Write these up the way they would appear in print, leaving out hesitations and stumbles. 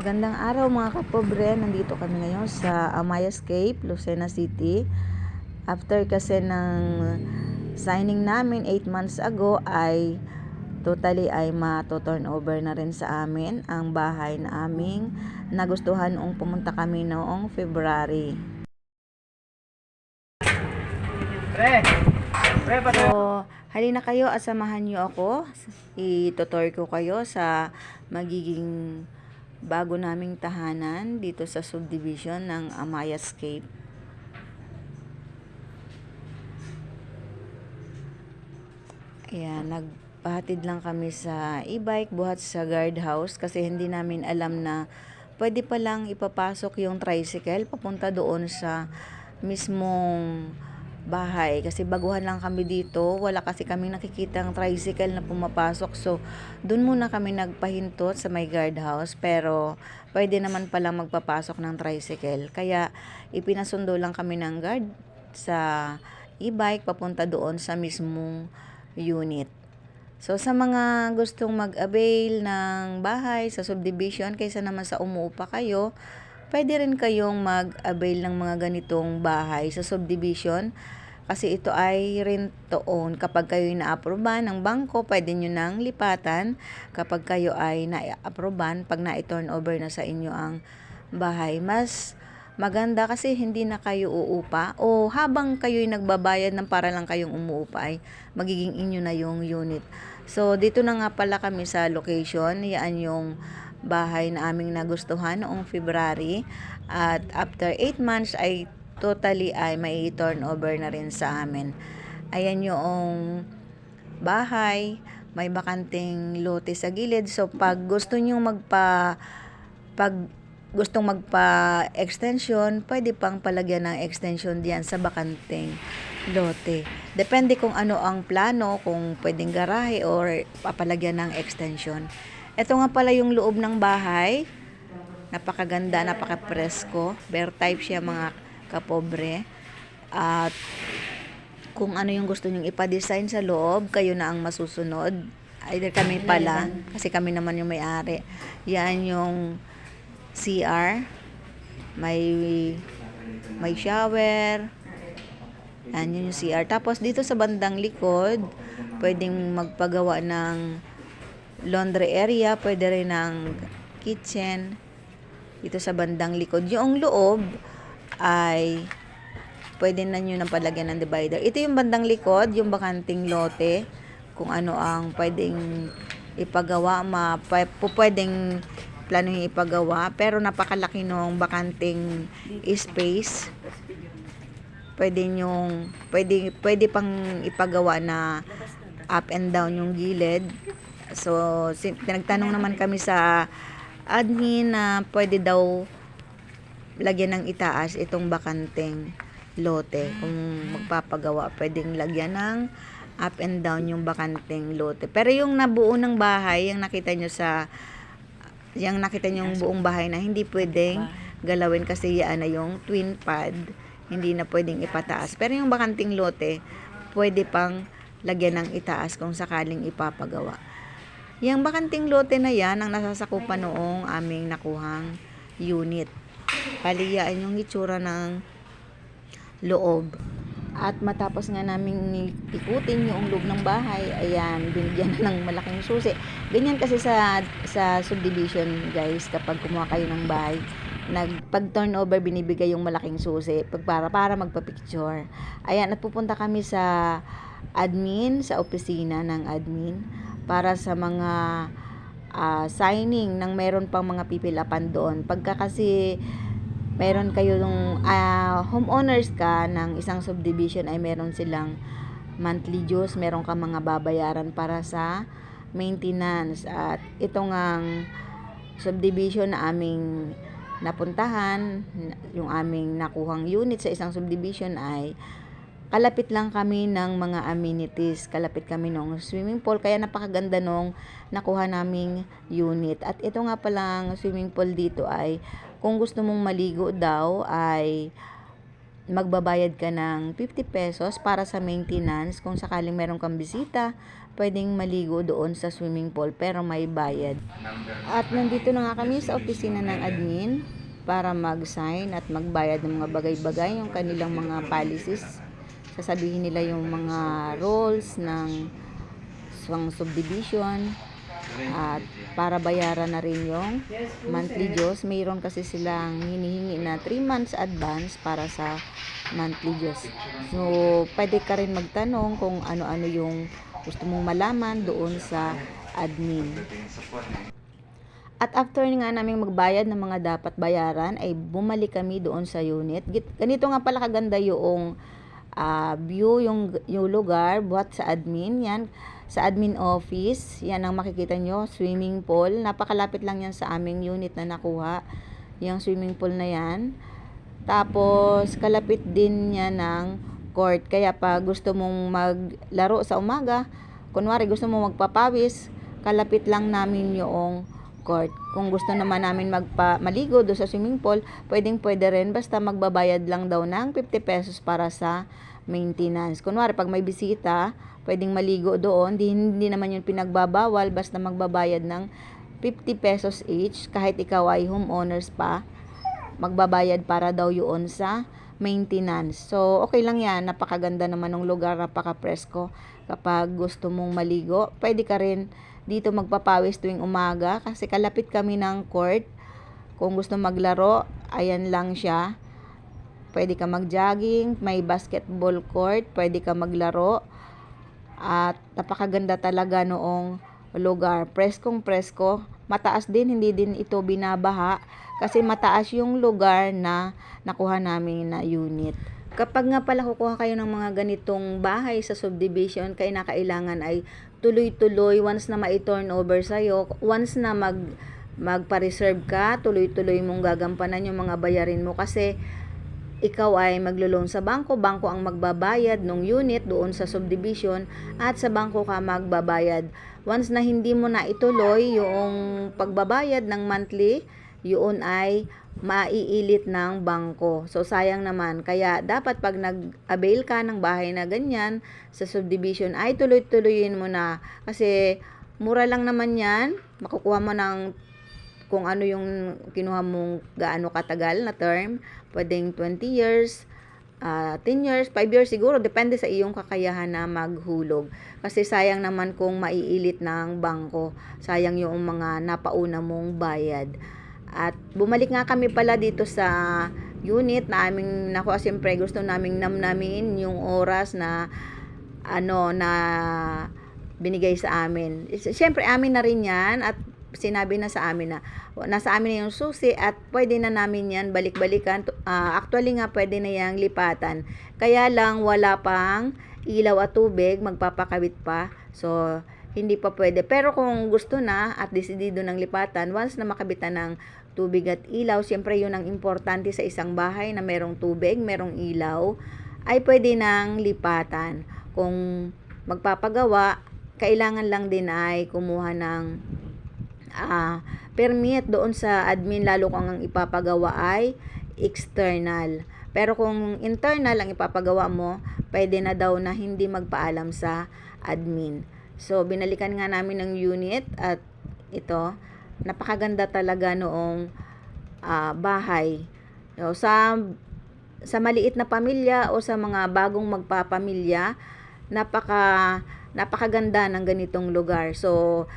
Magandang araw mga kapobre, nandito kami ngayon sa Amayascape, Lucena City. After kasi ng signing namin 8 months ago ay totally ay ma-turn over na rin sa amin ang bahay na aming nagustuhan noong pumunta kami noong February. So, halina kayo at samahan nyo ako. I-tutor ko kayo sa magiging bago naming tahanan dito sa subdivision ng Amayascape. Ayan, nagpahatid lang kami sa e-bike buhat sa guardhouse kasi hindi namin alam na pwede palang ipapasok yung tricycle papunta doon sa mismong bahay kasi baguhan lang kami dito, wala kasi kaming nakikitang tricycle na pumapasok, so dun muna kami nagpahintot sa may guardhouse, pero pwede naman palang magpapasok ng tricycle, kaya ipinasundo lang kami ng guard sa e-bike papunta doon sa mismong unit. So sa mga gustong mag-avail ng bahay sa subdivision kaysa naman sa umuupa kayo, pwede rin kayong mag-avail ng mga ganitong bahay sa subdivision kasi ito ay rent to own. Kapag kayo na-aproban ng bangko, pwede nyo nang lipatan kapag kayo ay na-aproban pag na-turn over na sa inyo ang bahay. Mas maganda kasi hindi na kayo uupa o habang kayo'y nagbabayad ng para lang kayong umuupa ay magiging inyo na yung unit. So dito na nga pala kami sa location, yan yung bahay na aming nagustuhan noong February at after 8 months ay totally ay may turn over na rin sa amin. Ayan yung bahay, may bakanting lote sa gilid, so pag gustong magpa-extension, pwede pang palagyan ng extension diyan sa bakanting lote. Depende kung ano ang plano, kung pwedeng garahe or papalagyan ng extension. Ito nga pala yung loob ng bahay. Napakaganda, napaka-presko. Bear type siya mga kapobre. At kung ano yung gusto nyong ipa-design sa loob, kayo na ang masusunod. Either kami pala, kasi kami naman yung may-ari. Yan yung CR. May shower. Yan yung CR. Tapos dito sa bandang likod, pwedeng magpagawa ng laundry area, pwede rin ng kitchen dito sa bandang likod. Yung loob ay pwede na nyo nang palagyan ng divider. Ito yung bandang likod, yung bakanting lote, kung ano ang pwedeng ipagawa, pwedeng plano yung ipagawa, pero napakalaki nung bakanting space. Pwede pang ipagawa na up and down yung gilid. So, pinagtanong naman kami sa admin na pwede daw lagyan ng itaas itong bakanting lote. Kung magpapagawa, pwedeng lagyan ng up and down yung bakanting lote. Pero yung nabuo ng bahay, yung nakita nyo yung buong bahay na hindi pwedeng galawin kasi yan na yung twin pad, hindi na pwedeng ipataas. Pero yung bakanting lote, pwede pang lagyan ng itaas kung sakaling ipapagawa. Yung bakanting lote na yan ang nasasakupan noong aming nakuhang unit. Paliyaan yung itsura ng loob. At matapos nga namin ikutin yung loob ng bahay, ayan, binigyan na ng malaking susi. Ganyan kasi sa subdivision, guys, kapag kumuha kayo ng bahay, pag turnover, binibigay yung malaking susi para magpa-picture. Ayan, at pupunta kami sa admin, sa opisina ng admin, para sa mga signing ng meron pang mga pipilapan doon. Pagka kasi meron kayo ng homeowners ka ng isang subdivision ay meron silang monthly dues, meron ka mga babayaran para sa maintenance. At itong subdivision na aming napuntahan, yung aming nakuhang unit sa isang subdivision ay kalapit lang kami ng mga amenities. Kalapit kami ng swimming pool. Kaya napakaganda nung nakuha naming unit. At ito nga palang swimming pool dito ay kung gusto mong maligo daw ay magbabayad ka ng 50 pesos para sa maintenance. Kung sakaling meron kang bisita, pwedeng maligo doon sa swimming pool pero may bayad. At nandito na nga kami sa opisina ng admin para mag-sign at magbayad ng mga bagay-bagay, yung kanilang mga policies. Sasabihin nila yung mga rules ng subdivision at para bayaran na rin yung monthly dues. Mayroon kasi silang hinihingi na 3 months advance para sa monthly dues. So, pwede ka rin magtanong kung ano-ano yung gusto mong malaman doon sa admin. At after nga namin magbayad ng mga dapat bayaran, ay bumalik kami doon sa unit. Ganito nga pala kaganda yung view, yung lugar, buhat sa admin. Yan, sa admin office, yan ang makikita nyo, swimming pool. Napakalapit lang yan sa aming unit na nakuha, yung swimming pool na yan. Tapos, kalapit din niya ng court. Kaya pag gusto mong maglaro sa umaga, kunwari gusto mong magpapawis, kalapit lang namin yung court. Kung gusto naman namin maligo do sa swimming pool, pwede rin, basta magbabayad lang daw ng 50 pesos para sa maintenance. Kunwari pag may bisita, pwedeng maligo doon, hindi naman yun pinagbabawal, basta magbabayad ng 50 pesos each. Kahit ikaw ay homeowners pa, magbabayad para daw yun sa maintenance. So, okay lang yan. Napakaganda naman ng lugar, napaka-presko. Kapag gusto mong maligo, pwede ka rin dito magpapawis tuwing umaga kasi kalapit kami ng court. Kung gusto maglaro, ayan lang siya. Pwede ka mag-jogging, may basketball court, pwede ka maglaro. At napakaganda talaga noong lugar. Preskong presko. Mataas din, hindi din ito binabaha kasi mataas yung lugar na nakuha namin na unit. Kapag nga pala kukuha kayo ng mga ganitong bahay sa subdivision, kailangan ay tuloy-tuloy, once na ma-turnover sa'yo, once na magpa-reserve ka, tuloy-tuloy mong gagampanan yung mga bayarin mo kasi ikaw ay maglo-loan sa bangko ang magbabayad ng unit doon sa subdivision at sa bangko ka magbabayad. Once na hindi mo na ituloy yung pagbabayad ng monthly, yun ay maiilit ng bangko. So, sayang naman. Kaya, dapat pag nag-avail ka ng bahay na ganyan sa subdivision, ay tuloy-tuloyin mo na. Kasi, mura lang naman yan. Makukuha mo ng kung ano yung kinuha mong gaano katagal na term. Pwedeng 20 years, 10 years, 5 years siguro. Depende sa iyong kakayahan na maghulog. Kasi sayang naman kung maiilit ng bangko. Sayang yung mga napauna mong bayad. At bumalik nga kami pala dito sa unit na aming nakuha. Siyempre gusto naming namnamin yung oras na na binigay sa amin. Siyempre amin na rin yan at sinabi na sa amin na nasa amin na yung susi at pwede na namin yan balik-balikan. Actually nga pwede na yang lipatan. Kaya lang wala pang ilaw at tubig, magpapakabit pa. So hindi pa pwede. Pero kung gusto na at desidido ng lipatan, once na makabitan ng tubig at ilaw, siyempre yun ang importante sa isang bahay na merong tubig, merong ilaw, ay pwede nang lipatan. Kung magpapagawa, kailangan lang din ay kumuha ng permit doon sa admin, lalo kung ang ipapagawa ay external. Pero kung internal ang ipapagawa mo, pwede na daw na hindi magpaalam sa admin. So, binalikan nga namin ng unit at ito, napakaganda talaga noong bahay. So, sa maliit na pamilya o sa mga bagong magpapamilya, napakaganda ng ganitong lugar. So,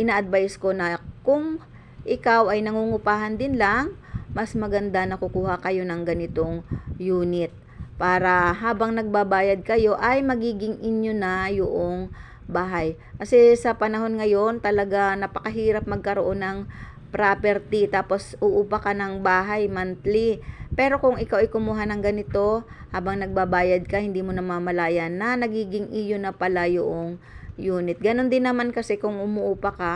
ina-advise ko na kung ikaw ay nangungupahan din lang, mas maganda na kukuha kayo ng ganitong unit para habang nagbabayad kayo ay magiging inyo na yung bahay. Kasi sa panahon ngayon, talaga napakahirap magkaroon ng property tapos uupa ka ng bahay monthly. Pero kung ikaw ay kumuha ng ganito, habang nagbabayad ka, hindi mo namamalayan na nagiging iyo na pala yung unit. Ganon din naman kasi kung umuupa ka,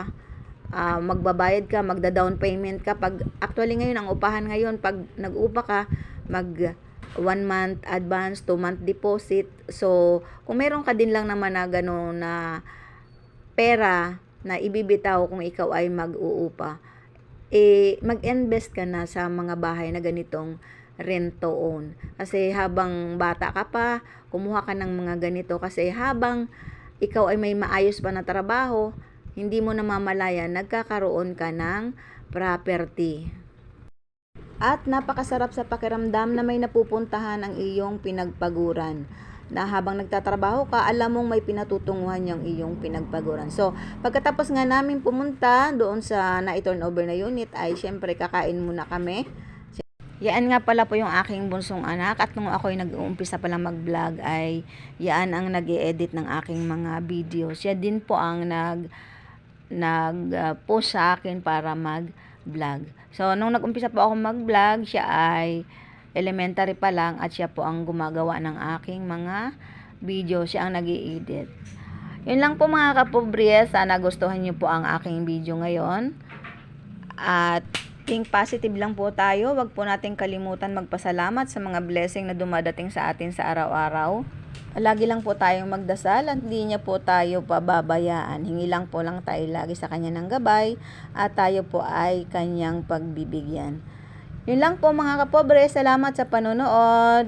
magbabayad ka, magda-down payment ka. Actually ngayon, ang upahan ngayon, pag nag-upa ka, 1 month advance, 2 month deposit. So, kung meron ka din lang naman na gano'n na pera na ibibitaw kung ikaw ay mag-uupa, mag-invest ka na sa mga bahay na ganitong rent to own. Kasi habang bata ka pa, kumuha ka ng mga ganito. Kasi habang ikaw ay may maayos pa na trabaho, hindi mo namamalayan nagkakaroon ka ng property. At napakasarap sa pakiramdam na may napupuntahan ang iyong pinagpaguran. Na habang nagtatrabaho ka, alam mong may pinatutunguhan yung iyong pinagpaguran. So, pagkatapos nga namin pumunta doon sa na-turn over na unit, ay syempre kakain muna kami. Yan nga pala po yung aking bunsong anak, at nung ako'y nag-uumpisa palang mag-vlog ay yan ang nag-i-edit ng aking mga video. Siya din po ang nag-post sa akin para mag-vlog. So, nung nag-umpisa po ako mag-vlog, siya ay elementary pa lang at siya po ang gumagawa ng aking mga video. Siya ang nag-i-edit. Yun lang po mga kapobre. Sana gustuhan niyo po ang aking video ngayon. At think positive lang po tayo. Huwag po natin kalimutan magpasalamat sa mga blessing na dumadating sa atin sa araw-araw. Lagi lang po tayong magdasal at hindi niya po tayo pababayaan. Hingi lang tayo lagi sa kanya ng gabay at tayo po ay kanyang pagbibigyan. Yun lang po mga kapobre. Salamat sa panonood.